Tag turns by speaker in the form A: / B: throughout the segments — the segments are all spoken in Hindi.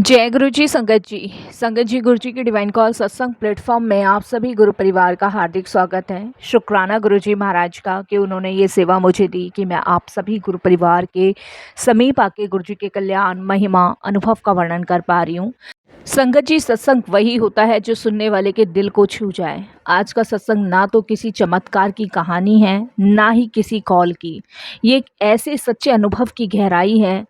A: जय गुरु जी संगत जी गुरु जी की डिवाइन कॉल सत्संग प्लेटफॉर्म में आप सभी गुरु परिवार का हार्दिक स्वागत है। शुक्राना गुरु जी महाराज का कि उन्होंने ये सेवा मुझे दी कि मैं आप सभी गुरु परिवार के समीप आके गुरु जी के कल्याण महिमा अनुभव का वर्णन कर पा रही हूँ। संगत जी, सत्संग वही होता है जो सुनने वाले के दिल को छू जाए। आज का सत्संग ना तो किसी चमत्कार की कहानी है, ना ही किसी कॉल की। ये एक ऐसे सच्चे अनुभव की गहराई है,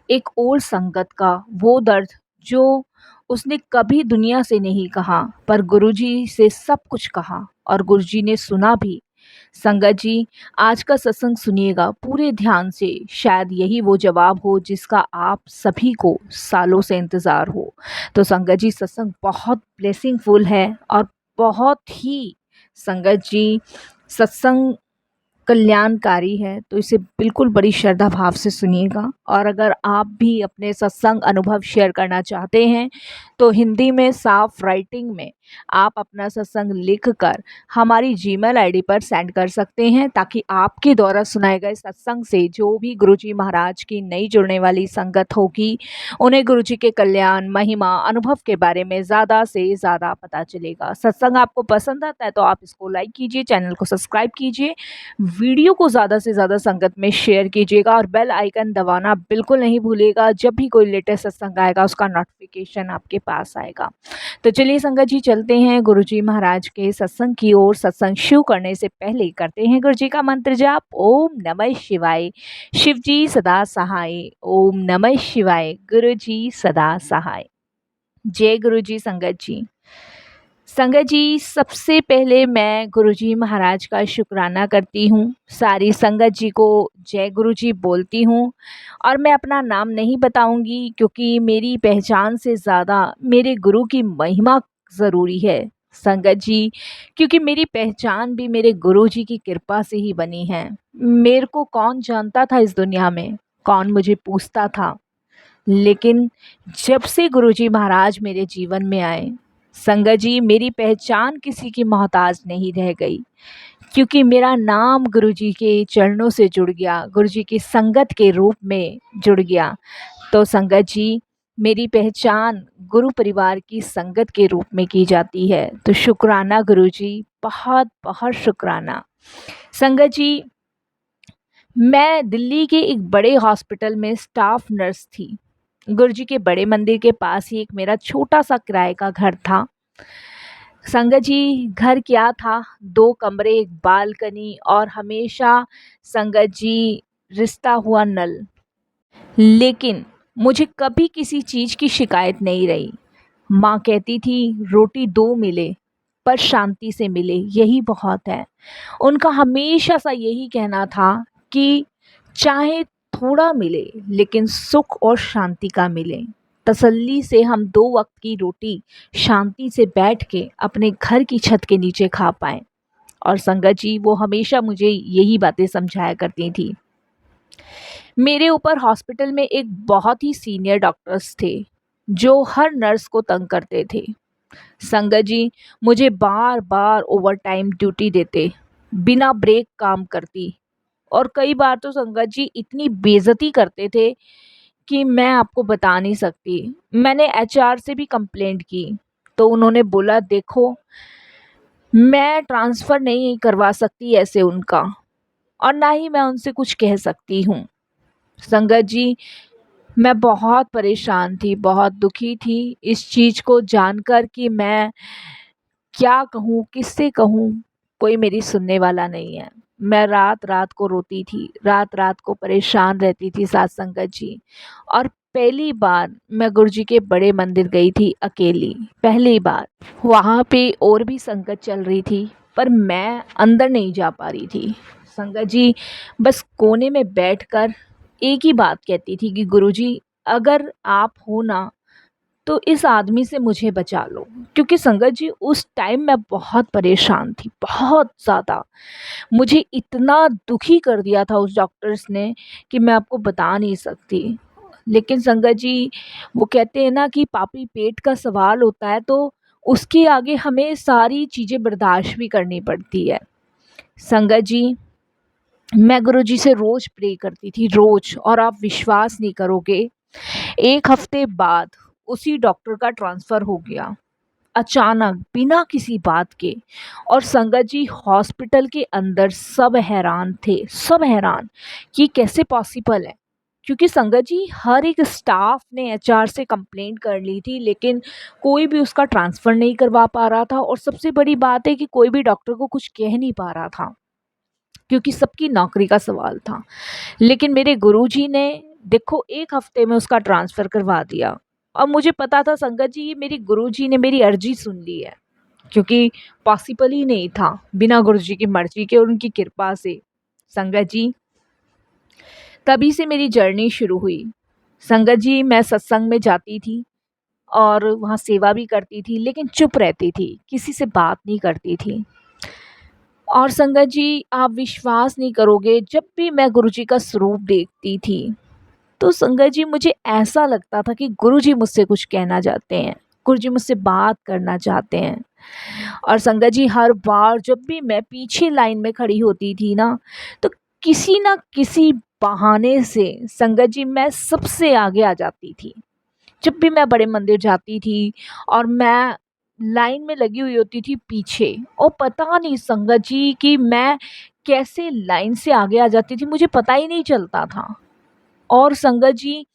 A: एक और संगत का वो दर्द जो उसने कभी दुनिया से नहीं कहा, पर गुरुजी से सब कुछ कहा और गुरुजी ने सुना भी। संगत जी, आज का सत्संग सुनिएगा पूरे ध्यान से। शायद यही वो जवाब हो जिसका आप सभी को सालों से इंतज़ार हो। तो संगत जी, सत्संग बहुत ब्लेसिंगफुल है और बहुत ही संगत जी सत्संग कल्याणकारी है, तो इसे बिल्कुल बड़ी श्रद्धा भाव से सुनिएगा। और अगर आप भी अपने सत्संग अनुभव शेयर करना चाहते हैं तो हिंदी में साफ राइटिंग में आप अपना सत्संग लिखकर हमारी जीमेल आईडी पर सेंड कर सकते हैं, ताकि आपके द्वारा सुनाए गए सत्संग से जो भी गुरुजी महाराज की नई जुड़ने वाली संगत होगी उन्हें गुरुजी के कल्याण महिमा अनुभव के बारे में ज़्यादा से ज़्यादा पता चलेगा। सत्संग आपको पसंद आता है तो आप इसको लाइक कीजिए, चैनल को सब्सक्राइब कीजिए, वीडियो को ज़्यादा से ज़्यादा संगत में शेयर कीजिएगा और बेल आइकन दबाना बिल्कुल नहीं भूलिएगा। जब भी कोई लेटेस्ट सत्संग आएगा उसका नोटिफिकेशन आपके पास आएगा। तो चलिए संगत जी, चलते हैं गुरुजी महाराज के सत्संग की ओर। सत्संग शुरू करने से पहले करते हैं गुरुजी का मंत्र जाप। ओम नमः शिवाय, शिव जी सदा सहाय। ओम नमः शिवाय, गुरु जी सदा सहाय। जय गुरु जी। संगत जी, सबसे पहले मैं गुरुजी महाराज का शुक्राना करती हूँ। सारी संगत जी को जय गुरु जी बोलती हूँ और मैं अपना नाम नहीं बताऊंगी, क्योंकि मेरी पहचान से ज़्यादा मेरे गुरु की महिमा ज़रूरी है संगत जी। क्योंकि मेरी पहचान भी मेरे गुरु जी की कृपा से ही बनी है। मेरे को कौन जानता था इस दुनिया में, कौन मुझे पूछता था, लेकिन जब से गुरुजी महाराज मेरे जीवन में आए संगत जी, मेरी पहचान किसी की मोहताज नहीं रह गई, क्योंकि मेरा नाम गुरुजी के चरणों से जुड़ गया, गुरुजी की संगत के रूप में जुड़ गया। तो संगत जी, मेरी पहचान गुरु परिवार की संगत के रूप में की जाती है। तो शुक्राना गुरुजी, बहुत बहुत शुक्राना। संगत जी, मैं दिल्ली के एक बड़े हॉस्पिटल में स्टाफ नर्स थी। गुरुजी के बड़े मंदिर के पास ही एक मेरा छोटा सा किराए का घर था। संगत जी, घर क्या था, 2 कमरे, एक बालकनी और हमेशा संगत जी रिश्ता हुआ नल। लेकिन मुझे कभी किसी चीज़ की शिकायत नहीं रही। माँ कहती थी रोटी 2 मिले पर शांति से मिले, यही बहुत है। उनका हमेशा सा यही कहना था कि चाहे थोड़ा मिले लेकिन सुख और शांति का मिले। तसल्ली से हम 2 वक्त की रोटी शांति से बैठ के अपने घर की छत के नीचे खा पाएं। और संगत जी, वो हमेशा मुझे यही बातें समझाया करती थी। मेरे ऊपर हॉस्पिटल में एक बहुत ही सीनियर डॉक्टर्स थे जो हर नर्स को तंग करते थे। संगत जी, मुझे बार बार ओवर टाइम ड्यूटी देते, बिना ब्रेक काम करती, और कई बार तो संगत जी इतनी बेइज्जती करते थे कि मैं आपको बता नहीं सकती। मैंने एचआर से भी कंप्लेंट की तो उन्होंने बोला देखो, मैं ट्रांसफ़र नहीं करवा सकती ऐसे उनका, और ना ही मैं उनसे कुछ कह सकती हूँ। संगत जी, मैं बहुत परेशान थी, बहुत दुखी थी इस चीज़ को जानकर कि मैं क्या कहूँ, किससे कहूँ, कोई मेरी सुनने वाला नहीं है। मैं रात-रात को रोती थी, रात-रात को परेशान रहती थी साथ संगत जी। और पहली बार मैं गुरुजी के बड़े मंदिर गई थी अकेली, पहली बार। वहाँ पे और भी संगत चल रही थी, पर मैं अंदर नहीं जा पा रही थी। संगत जी, बस कोने में बैठकर एक ही बात कहती थी कि गुरुजी, अगर आप हो ना तो इस आदमी से मुझे बचा लो। क्योंकि संगत जी, उस टाइम मैं बहुत परेशान थी, बहुत ज़्यादा। मुझे इतना दुखी कर दिया था उस डॉक्टर्स ने कि मैं आपको बता नहीं सकती। लेकिन संगत जी, वो कहते हैं ना कि पापी पेट का सवाल होता है, तो उसके आगे हमें सारी चीज़ें बर्दाश्त भी करनी पड़ती है। संगत जी, मैं गुरुजी से रोज़ प्रे करती थी, रोज़, और आप विश्वास नहीं करोगे, 1 हफ्ते बाद उसी डॉक्टर का ट्रांसफ़र हो गया, अचानक बिना किसी बात के। और संगत जी हॉस्पिटल के अंदर सब हैरान थे, सब हैरान कि कैसे पॉसिबल है। क्योंकि संगत जी हर एक स्टाफ ने एचआर से कंप्लेंट कर ली थी, लेकिन कोई भी उसका ट्रांसफ़र नहीं करवा पा रहा था, और सबसे बड़ी बात है कि कोई भी डॉक्टर को कुछ कह नहीं पा रहा था, क्योंकि सबकी नौकरी का सवाल था। लेकिन मेरे गुरुजी ने देखो 1 हफ्ते में उसका ट्रांसफ़र करवा दिया। और मुझे पता था संगत जी, ये मेरी गुरुजी ने मेरी अर्ज़ी सुन ली है, क्योंकि पॉसिबल ही नहीं था बिना गुरुजी की मर्ज़ी के और उनकी कृपा से। संगत जी तभी से मेरी जर्नी शुरू हुई। संगत जी मैं सत्संग में जाती थी और वहाँ सेवा भी करती थी, लेकिन चुप रहती थी, किसी से बात नहीं करती थी। और संगत जी आप विश्वास नहीं करोगे, जब भी मैं गुरुजी का स्वरूप देखती थी, तो संगत जी मुझे ऐसा लगता था कि गुरुजी मुझसे कुछ कहना चाहते हैं, गुरुजी मुझसे बात करना चाहते हैं। और संगत जी हर बार जब भी मैं पीछे लाइन में खड़ी होती थी ना, तो किसी ना किसी बहाने से संगत जी मैं सबसे आगे आ जाती थी। जब भी मैं बड़े मंदिर जाती थी और मैं लाइन में लगी हुई होती थी पीछे, और पता नहीं संगत जी कि मैं कैसे लाइन से आगे आ जाती थी, मुझे पता ही नहीं चलता था। और संगत जी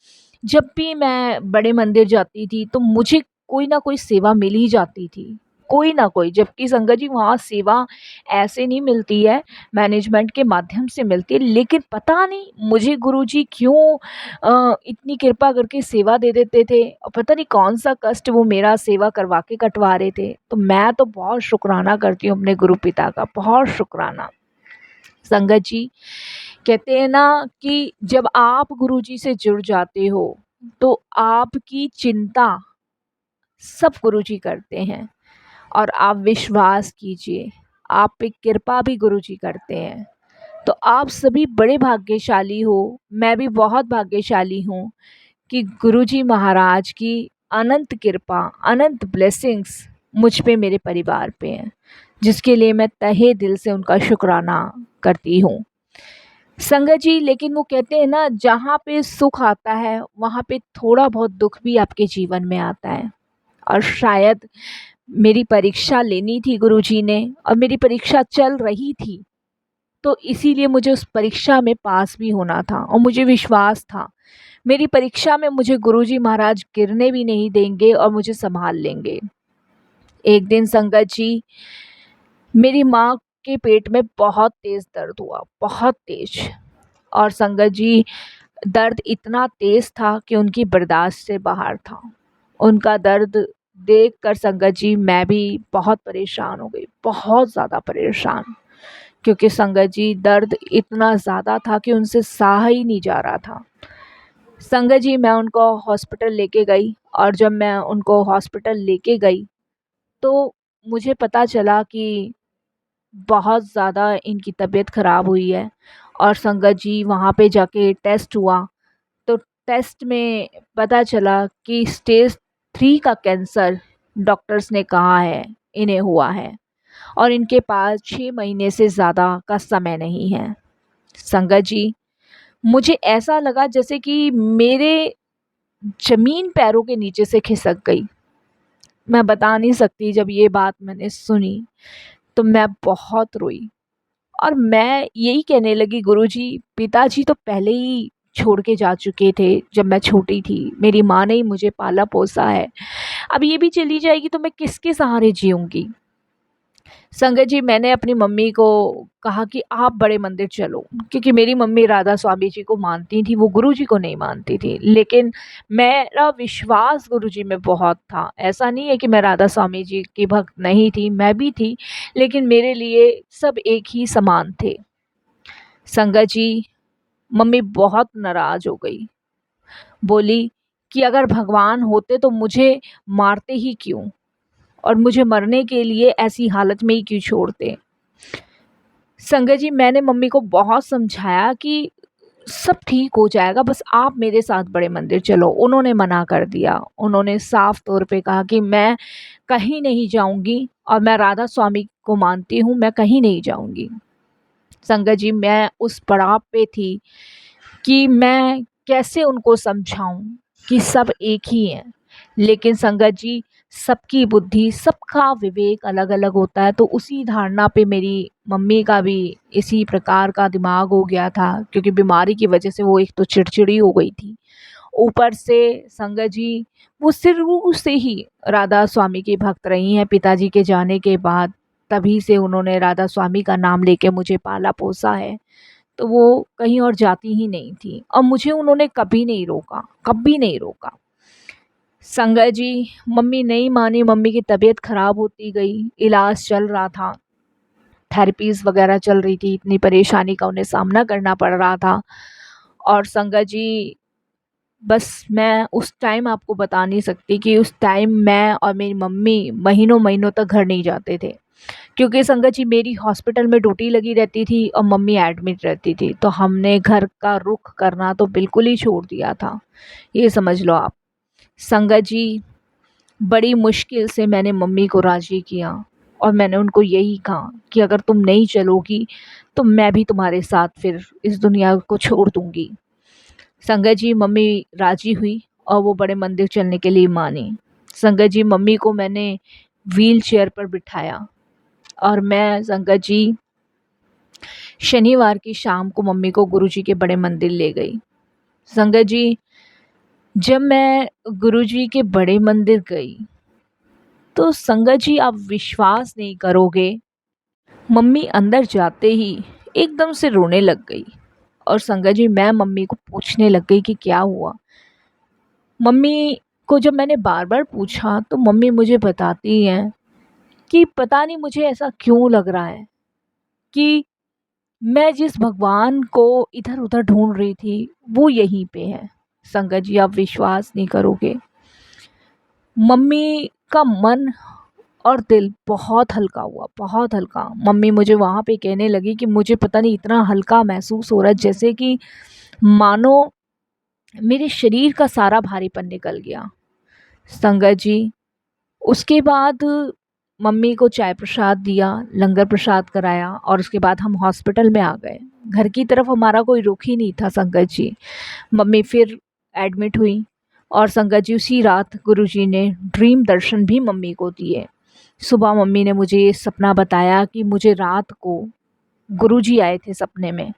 A: जब भी मैं बड़े मंदिर जाती थी तो मुझे कोई ना कोई सेवा मिल ही जाती थी, कोई ना कोई। जबकि संगत जी वहाँ सेवा ऐसे नहीं मिलती है, मैनेजमेंट के माध्यम से मिलती है, लेकिन पता नहीं मुझे गुरुजी क्यों इतनी कृपा करके सेवा दे देते थे, और पता नहीं कौन सा कष्ट वो मेरा सेवा करवा के कटवा रहे थे। तो मैं तो बहुत शुक्राना करती हूँ अपने गुरु पिता का, बहुत शुक्राना। संगत जी कहते हैं ना कि जब आप गुरुजी से जुड़ जाते हो तो आपकी चिंता सब गुरुजी करते हैं। और आप विश्वास कीजिए, आप पे कृपा भी गुरुजी करते हैं। तो आप सभी बड़े भाग्यशाली हो, मैं भी बहुत भाग्यशाली हूँ कि गुरुजी महाराज की अनंत कृपा, अनंत ब्लेसिंग्स मुझ पे, मेरे परिवार पे हैं, जिसके लिए मैं तहे दिल से उनका शुक्राना करती हूँ। संगत जी लेकिन वो कहते हैं ना, जहाँ पे सुख आता है वहाँ पे थोड़ा बहुत दुख भी आपके जीवन में आता है। और शायद मेरी परीक्षा लेनी थी गुरुजी ने, और मेरी परीक्षा चल रही थी, तो इसीलिए मुझे उस परीक्षा में पास भी होना था, और मुझे विश्वास था मेरी परीक्षा में मुझे गुरुजी महाराज गिरने भी नहीं देंगे और मुझे संभाल लेंगे। एक दिन संगत जी मेरी माँ के पेट में बहुत तेज़ दर्द हुआ, बहुत तेज़। और संगत जी दर्द इतना तेज़ था कि उनकी बर्दाश्त से बाहर था। उनका दर्द देखकर संगत जी मैं भी बहुत परेशान हो गई, बहुत ज़्यादा परेशान। क्योंकि संगत जी दर्द इतना ज़्यादा था कि उनसे सहा ही नहीं जा रहा था। संगत जी मैं उनको हॉस्पिटल लेके गई, और जब मैं उनको हॉस्पिटल लेके गई तो मुझे पता चला कि बहुत ज़्यादा इनकी तबीयत ख़राब हुई है। और संगत जी वहाँ पे जाके टेस्ट हुआ, तो टेस्ट में पता चला कि स्टेज 3 का कैंसर डॉक्टर्स ने कहा है इन्हें हुआ है, और इनके पास 6 महीने से ज़्यादा का समय नहीं है। संगत जी मुझे ऐसा लगा जैसे कि मेरे ज़मीन पैरों के नीचे से खिसक गई। मैं बता नहीं सकती, जब ये बात मैंने सुनी तो मैं बहुत रोई, और मैं यही कहने लगी, गुरुजी पिताजी तो पहले ही छोड़ के जा चुके थे जब मैं छोटी थी, मेरी माँ ने ही मुझे पाला पोसा है, अब ये भी चली जाएगी तो मैं किसके सहारे जीऊँगी। संगत जी मैंने अपनी मम्मी को कहा कि आप बड़े मंदिर चलो, क्योंकि मेरी मम्मी राधा स्वामी जी को मानती थी, वो गुरुजी को नहीं मानती थी। लेकिन मेरा विश्वास गुरुजी में बहुत था। ऐसा नहीं है कि मैं राधा स्वामी जी की भक्त नहीं थी, मैं भी थी, लेकिन मेरे लिए सब एक ही समान थे। संगत जी मम्मी बहुत नाराज़ हो गई, बोली कि अगर भगवान होते तो मुझे मारते ही क्यों, और मुझे मरने के लिए ऐसी हालत में ही क्यों छोड़ते। संगत जी मैंने मम्मी को बहुत समझाया कि सब ठीक हो जाएगा, बस आप मेरे साथ बड़े मंदिर चलो। उन्होंने मना कर दिया, उन्होंने साफ तौर पे कहा कि मैं कहीं नहीं जाऊंगी, और मैं राधा स्वामी को मानती हूँ, मैं कहीं नहीं जाऊंगी। संगत जी मैं उस पड़ाव पे थी कि मैं कैसे उनको समझाऊं कि सब एक ही हैं, लेकिन संगत जी, सबकी बुद्धि, सबका विवेक अलग-अलग होता है, तो उसी धारणा पे मेरी मम्मी का भी इसी प्रकार का दिमाग हो गया था, क्योंकि बीमारी की वजह से वो एक तो चिड़चिड़ी हो गई थी। ऊपर से संगत जी, वो शुरू से ही राधा स्वामी की भक्त रही हैं। पिताजी के जाने के बाद तभी से उन्होंने राधा स्वामी का नाम लेके मुझे पाला-पोसा है, तो वो कहीं और जाती ही नहीं थी और मुझे उन्होंने कभी नहीं रोका, कभी नहीं रोका। संगत जी, मम्मी नहीं मानी, मम्मी की तबीयत ख़राब होती गई, इलाज चल रहा था, थेरेपीज़ वग़ैरह चल रही थी, इतनी परेशानी का उन्हें सामना करना पड़ रहा था। और संगत जी, बस मैं उस टाइम आपको बता नहीं सकती कि उस टाइम मैं और मेरी मम्मी महीनों-महीनों तक घर नहीं जाते थे। क्योंकि संगत जी, मेरी हॉस्पिटल में ड्यूटी लगी रहती थी और मम्मी एडमिट रहती थी, तो हमने घर का रुख करना तो बिल्कुल ही छोड़ दिया था, ये समझ लो आप। संगत जी, बड़ी मुश्किल से मैंने मम्मी को राज़ी किया और मैंने उनको यही कहा कि अगर तुम नहीं चलोगी, तो मैं भी तुम्हारे साथ फिर इस दुनिया को छोड़ दूँगी। संगत जी, मम्मी राज़ी हुई और वो बड़े मंदिर चलने के लिए मानी। संगत जी, मम्मी को मैंने व्हीलचेयर पर बिठाया और मैं संगत जी, शनिवार की शाम को मम्मी को गुरुजी के बड़े मंदिर ले गई। संगत जी, जब मैं गुरुजी के बड़े मंदिर गई, तो संगत जी, आप विश्वास नहीं करोगे, मम्मी अंदर जाते ही एकदम से रोने लग गई। और संगत जी, मैं मम्मी को पूछने लग गई कि क्या हुआ। मम्मी को जब मैंने बार-बार पूछा, तो मम्मी मुझे बताती हैं कि पता नहीं मुझे ऐसा क्यों लग रहा है कि मैं जिस भगवान को इधर-उधर ढूँढ रही थी, वो यहीं पे है। संगत जी, आप विश्वास नहीं करोगे, मम्मी का मन और दिल बहुत हल्का हुआ, बहुत हल्का। मम्मी मुझे वहाँ पे कहने लगी कि मुझे पता नहीं इतना हल्का महसूस हो रहा है, जैसे कि मानो मेरे शरीर का सारा भारीपन निकल गया। संगत जी, उसके बाद मम्मी को चाय प्रसाद दिया, लंगर प्रसाद कराया और उसके बाद हम हॉस्पिटल में आ गए। घर की तरफ हमारा कोई रुख ही नहीं था संगत जी। मम्मी फिर एडमिट हुई और संगत जी, उसी रात गुरुजी ने ड्रीम दर्शन भी मम्मी को दिए। सुबह मम्मी ने मुझे ये सपना बताया कि मुझे रात को गुरुजी आए थे सपने में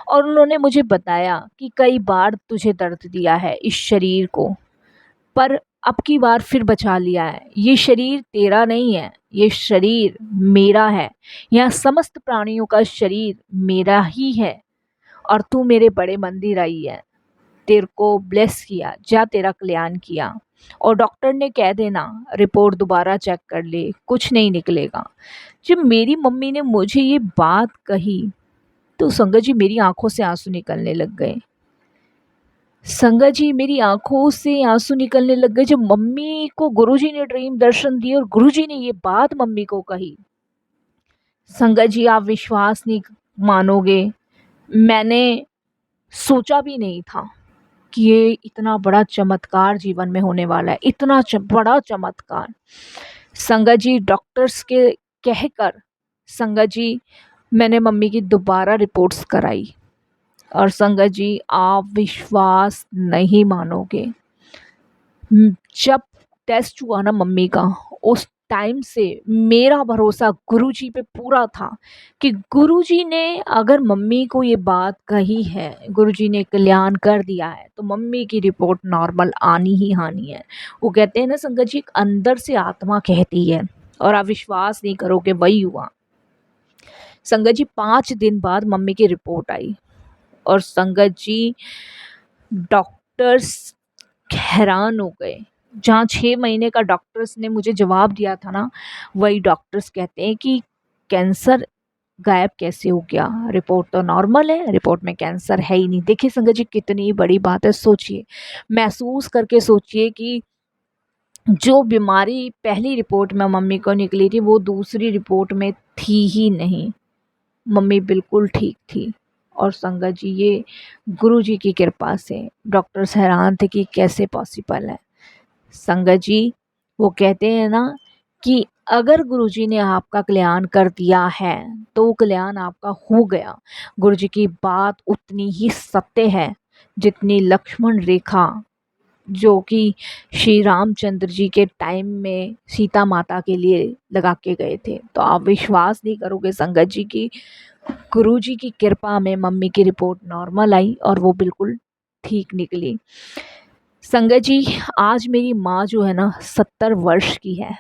A: और उन्होंने मुझे बताया कि कई बार तुझे दर्द दिया है इस शरीर को, पर अब की बार फिर बचा लिया है। ये शरीर तेरा नहीं है, ये शरीर मेरा है। यहाँ समस्त प्राणियों का शरीर मेरा ही है और तू मेरे बड़े मंदिर आई है। तेरे को ब्लेस किया, जा तेरा कल्याण किया। और डॉक्टर ने कह देना रिपोर्ट दोबारा चेक कर ले, कुछ नहीं निकलेगा। जब मेरी मम्मी ने मुझे ये बात कही, तो संगत जी, मेरी आँखों से आँसू निकलने लग गए। संगत जी, मेरी आँखों से आँसू निकलने लग गए जब मम्मी को गुरुजी ने ड्रीम दर्शन दिए और गुरुजी ने ये बात मम्मी को कही। संगत जी, आप विश्वास नहीं मानोगे, मैंने सोचा भी नहीं था कि ये इतना बड़ा चमत्कार जीवन में होने वाला है, इतना बड़ा चमत्कार। संगत जी, डॉक्टर्स के कहकर संगत जी, मैंने मम्मी की दोबारा रिपोर्ट्स कराई और संगत जी, आप विश्वास नहीं मानोगे, जब टेस्ट हुआ ना मम्मी का, उस टाइम से मेरा भरोसा गुरुजी पे पूरा था कि गुरुजी ने अगर मम्मी को ये बात कही है, गुरुजी ने कल्याण कर दिया है, तो मम्मी की रिपोर्ट नॉर्मल आनी ही आनी है। वो कहते हैं ना संगत जी, एक अंदर से आत्मा कहती है और आप विश्वास नहीं करोगे, वही हुआ। संगत जी, 5 दिन बाद मम्मी की रिपोर्ट आई और संगत जी, डॉक्टर्स हैरान हो गए। जहाँ 6 महीने का डॉक्टर्स ने मुझे जवाब दिया था ना, वही डॉक्टर्स कहते हैं कि कैंसर गायब कैसे हो गया? रिपोर्ट तो नॉर्मल है, रिपोर्ट में कैंसर है ही नहीं। देखिए संगत जी, कितनी बड़ी बात है, सोचिए, महसूस करके सोचिए कि जो बीमारी पहली रिपोर्ट में मम्मी को निकली थी, वो दूसरी रिपोर्ट में थी ही नहीं। मम्मी बिल्कुल ठीक थी। और संगत जी, ये गुरुजी की कृपा से डॉक्टर्स हैरान थे कि कैसे पॉसिबल है। संगत जी, वो कहते हैं ना कि अगर गुरुजी ने आपका कल्याण कर दिया है, तो वो कल्याण आपका हो गया। गुरुजी की बात उतनी ही सत्य है जितनी लक्ष्मण रेखा जो कि श्री रामचंद्र जी के टाइम में सीता माता के लिए लगा के गए थे। तो आप विश्वास नहीं करोगे संगत जी की गुरुजी की कृपा में मम्मी की रिपोर्ट नॉर्मल आई और वो बिल्कुल ठीक निकली। संगत जी आज मेरी माँ जो है ना 70 वर्ष की है,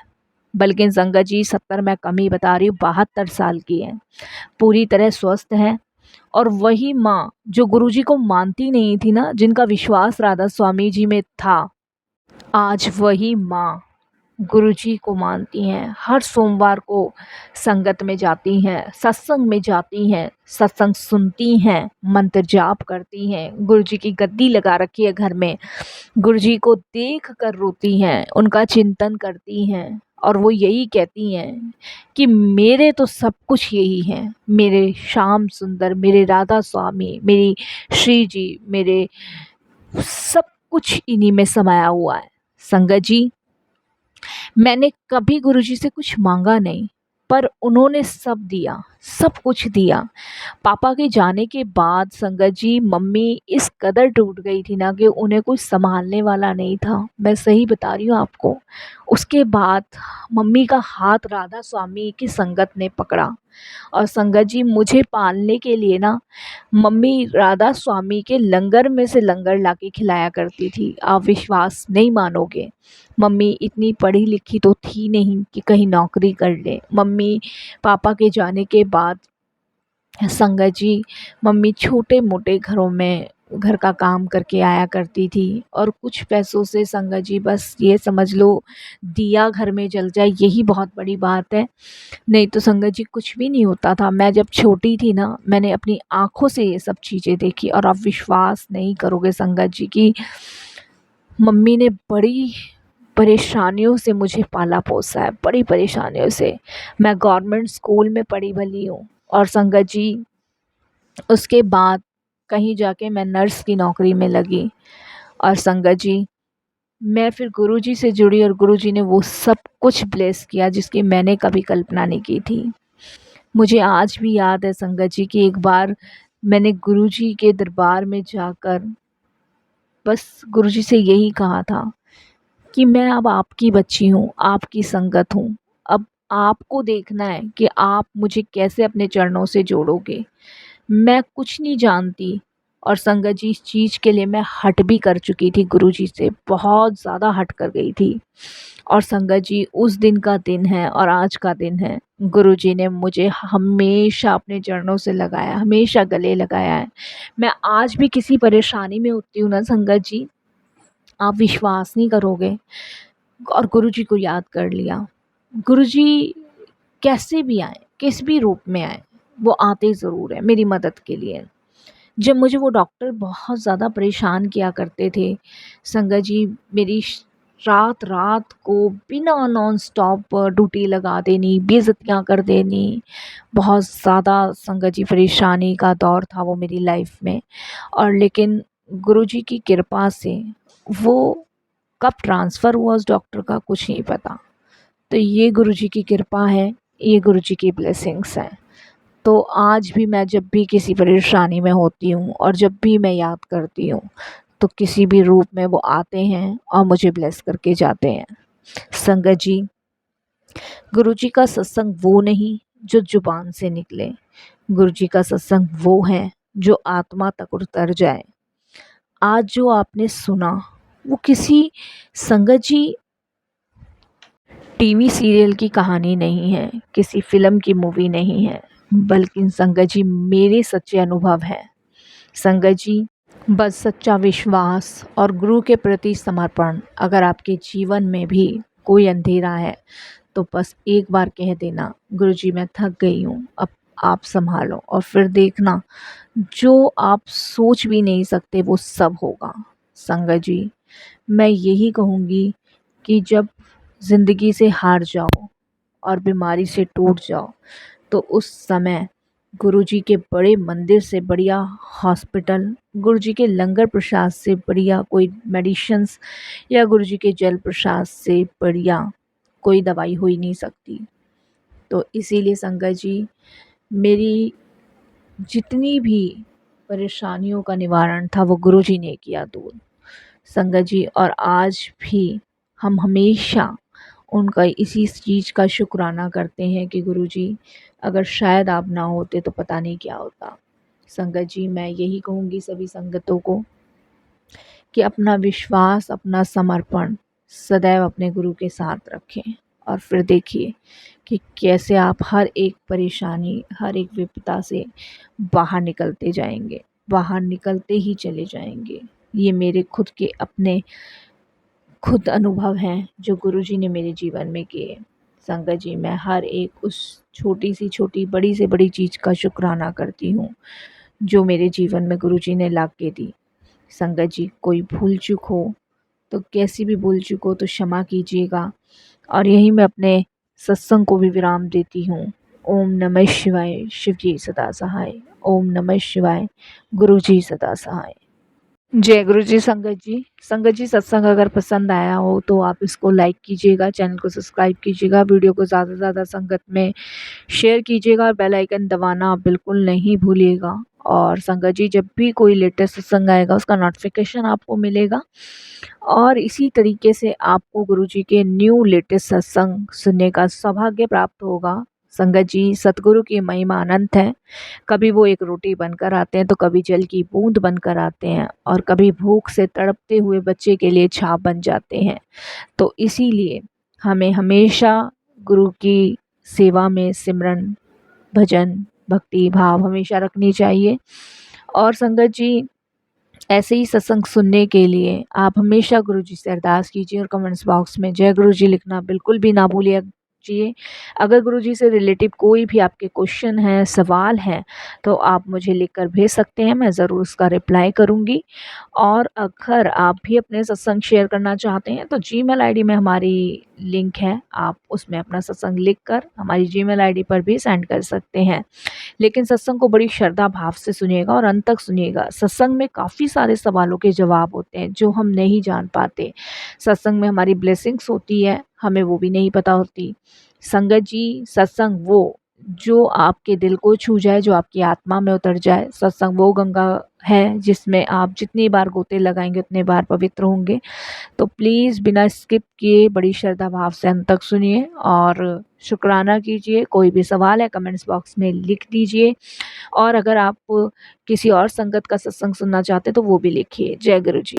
A: बल्कि संगत जी 70 मैं कम ही बता रही हूँ, 72 साल की है, पूरी तरह स्वस्थ है। और वही माँ जो गुरुजी को मानती नहीं थी ना, जिनका विश्वास राधा स्वामी जी में था, आज वही माँ गुरुजी को मानती हैं। हर सोमवार को संगत में जाती हैं, सत्संग में जाती हैं, सत्संग सुनती हैं, मंत्र जाप करती हैं, गुरुजी की गद्दी लगा रखी है घर में, गुरुजी को देख कर रोती हैं, उनका चिंतन करती हैं और वो यही कहती हैं कि मेरे तो सब कुछ यही हैं, मेरे श्याम सुंदर, मेरे राधा स्वामी, मेरी श्री जी, मेरे सब कुछ इन्हीं में समाया हुआ है। संगत जी मैंने कभी गुरुजी से कुछ मांगा नहीं, पर उन्होंने सब दिया, सब कुछ दिया। पापा के जाने के बाद संगत जी मम्मी इस कदर टूट गई थी ना कि उन्हें कुछ संभालने वाला नहीं था। मैं सही बता रही हूँ आपको। उसके बाद मम्मी का हाथ राधा स्वामी की संगत ने पकड़ा और संगत जी मुझे पालने के लिए ना मम्मी राधा स्वामी के लंगर में से लंगर लाके खिलाया करती थी। आप विश्वास नहीं मानोगे, मम्मी इतनी पढ़ी लिखी तो थी नहीं कि कहीं नौकरी कर ले। मम्मी पापा के जाने के बाद संगत जी मम्मी छोटे मोटे घरों में घर का काम करके आया करती थी और कुछ पैसों से संगत जी बस ये समझ लो दिया घर में जल जाए यही बहुत बड़ी बात है। नहीं तो संगत जी कुछ भी नहीं होता था। मैं जब छोटी थी ना, मैंने अपनी आँखों से ये सब चीज़ें देखी और आप विश्वास नहीं करोगे संगत जी कि मम्मी ने बड़ी परेशानियों से मुझे पाला पोसा है, बड़ी परेशानियों से। मैं गवर्नमेंट स्कूल में पढ़ी भली हूँ और संगत जी उसके बाद कहीं जाके मैं नर्स की नौकरी में लगी और संगत जी मैं फिर गुरुजी से जुड़ी और गुरुजी ने वो सब कुछ ब्लेस किया जिसकी मैंने कभी कल्पना नहीं की थी। मुझे आज भी याद है संगत जी कि एक बार मैंने गुरुजी के दरबार में जाकर बस गुरुजी से यही कहा था कि मैं अब आपकी बच्ची हूँ, आपकी संगत हूँ। अब आपको देखना है कि आप मुझे कैसे अपने चरणों से जोड़ोगे। मैं कुछ नहीं जानती और संगत जी इस चीज़ के लिए मैं हट भी कर चुकी थी गुरुजी से, बहुत ज़्यादा हट कर गई थी। और संगत जी उस दिन का दिन है और आज का दिन है, गुरुजी ने मुझे हमेशा अपने चरणों से लगाया, हमेशा गले लगाया है। मैं आज भी किसी परेशानी में होती हूँ ना संगत जी, आप विश्वास नहीं करोगे, और गुरुजी को याद कर लिया। गुरुजी कैसे भी आए, किस भी रूप में आए, वो आते ज़रूर हैं मेरी मदद के लिए। जब मुझे वो डॉक्टर बहुत ज़्यादा परेशान किया करते थे संगत जी, मेरी रात रात को बिना नॉन स्टॉप ड्यूटी लगा देनी, बेइज्जतियाँ कर देनी, बहुत ज़्यादा संगत जी परेशानी का दौर था वो मेरी लाइफ में। और लेकिन गुरुजी की कृपा से वो कब ट्रांसफ़र हुआ उस डॉक्टर का कुछ नहीं पता। तो ये गुरुजी की कृपा है, ये गुरुजी की ब्लेसिंग्स हैं। तो आज भी मैं जब भी किसी परेशानी में होती हूँ और जब भी मैं याद करती हूँ तो किसी भी रूप में वो आते हैं और मुझे ब्लेस करके जाते हैं। संगत जी गुरुजी का सत्संग वो नहीं जो जुबान से निकले, गुरुजी का सत्संग वो है जो आत्मा तक उतर जाए। आज जो आपने सुना वो किसी संगत जी टीवी सीरियल की कहानी नहीं है, किसी फ़िल्म की मूवी नहीं है, बल्कि संगत जी मेरे सच्चे अनुभव हैं। संगत जी बस सच्चा विश्वास और गुरु के प्रति समर्पण, अगर आपके जीवन में भी कोई अंधेरा है तो बस एक बार कह देना गुरुजी मैं थक गई हूँ, अब आप संभालो, और फिर देखना जो आप सोच भी नहीं सकते वो सब होगा। संगत जी मैं यही कहूँगी कि जब ज़िंदगी से हार जाओ और बीमारी से टूट जाओ तो उस समय गुरुजी के बड़े मंदिर से बढ़िया हॉस्पिटल, गुरुजी के लंगर प्रसाद से बढ़िया कोई मेडिसिन्स या गुरुजी के जल प्रसाद से बढ़िया कोई दवाई हो ही नहीं सकती। तो इसीलिए संगत जी मेरी जितनी भी परेशानियों का निवारण था वो गुरुजी ने किया दूर। संगत जी, और आज भी हम हमेशा उनका इसी चीज़ का शुक्राना करते हैं कि गुरुजी, अगर शायद आप ना होते तो पता नहीं क्या होता। संगत जी, मैं यही कहूँगी सभी संगतों को कि अपना विश्वास, अपना समर्पण सदैव अपने गुरु के साथ रखें और फिर देखिए कि कैसे आप हर एक परेशानी, हर एक विपदा से बाहर निकलते जाएँगे, बाहर निकलते ही चले जाएँगे। ये मेरे खुद के अपने अनुभव हैं जो गुरुजी ने मेरे जीवन में किए। संगत जी, मैं हर एक उस छोटी से छोटी, बड़ी से बड़ी चीज़ का शुक्राना करती हूँ, जो मेरे जीवन में गुरुजी ने ला के दी। संगत जी, कोई भूल-चूक हो तो कैसी भी भूल-चूक हो तो क्षमा कीजिएगा और यहीं मैं अपने सत्संग को भी विराम देती हूँ। ओम नमः शिवाय, शिव जी सदा सहाय। ओम नमः शिवाय, गुरु जी सदा सहाय। जय गुरु जी। संगत जी, सत्संग अगर पसंद आया हो तो आप इसको लाइक कीजिएगा, चैनल को सब्सक्राइब कीजिएगा, वीडियो को ज़्यादा से ज़्यादा संगत में शेयर कीजिएगा और बेल आइकन दबाना आप बिल्कुल नहीं भूलिएगा। और संगत जी, जब भी कोई लेटेस्ट सत्संग आएगा उसका नोटिफिकेशन आपको मिलेगा और इसी तरीके से आपको गुरुजी के न्यू लेटेस्ट सत्संग सुनने का सौभाग्य प्राप्त होगा। संगत जी, सतगुरु की महिमा अनंत है। कभी वो एक रोटी बनकर आते हैं तो कभी जल की बूंद बनकर आते हैं और कभी भूख से तड़पते हुए बच्चे के लिए छाप बन जाते हैं। तो इसीलिए हमें हमेशा गुरु की सेवा में सिमरन, भजन, भक्ति भाव हमेशा रखनी चाहिए। और संगत जी, ऐसे ही सत्संग सुनने के लिए आप हमेशा गुरुजी से अरदास कीजिए और कमेंट्स बॉक्स में जय गुरुजी लिखना बिल्कुल भी ना भूलिए। अगर गुरुजी से रिलेटिव कोई भी आपके क्वेश्चन है, सवाल है, तो आप मुझे लिखकर भेज सकते हैं, मैं ज़रूर उसका रिप्लाई करूँगी। और अगर आप भी अपने सत्संग शेयर करना चाहते हैं तो जीमेल आईडी में हमारी लिंक है, आप उसमें अपना सत्संग लिखकर हमारी जीमेल आईडी पर भी सेंड कर सकते हैं। लेकिन सत्संग को बड़ी श्रद्धा भाव से सुनिएगा और अंत तक सुनिएगा। सत्संग में काफ़ी सारे सवालों के जवाब होते हैं जो हम नहीं जान पाते। सत्संग में हमारी ब्लेसिंग्स होती है, हमें वो भी नहीं पता होती। संगत जी, सत्संग वो जो आपके दिल को छू जाए, जो आपकी आत्मा में उतर जाए। सत्संग वो गंगा है जिसमें आप जितनी बार गोते लगाएंगे उतने बार पवित्र होंगे। तो प्लीज़ बिना स्किप किए बड़ी श्रद्धा भाव से अंत तक सुनिए और शुक्राना कीजिए। कोई भी सवाल है कमेंट्स बॉक्स में लिख दीजिए और अगर आप किसी और संगत का सत्संग सुनना चाहते हैं तो वो भी लिखिए। जय गुरु जी।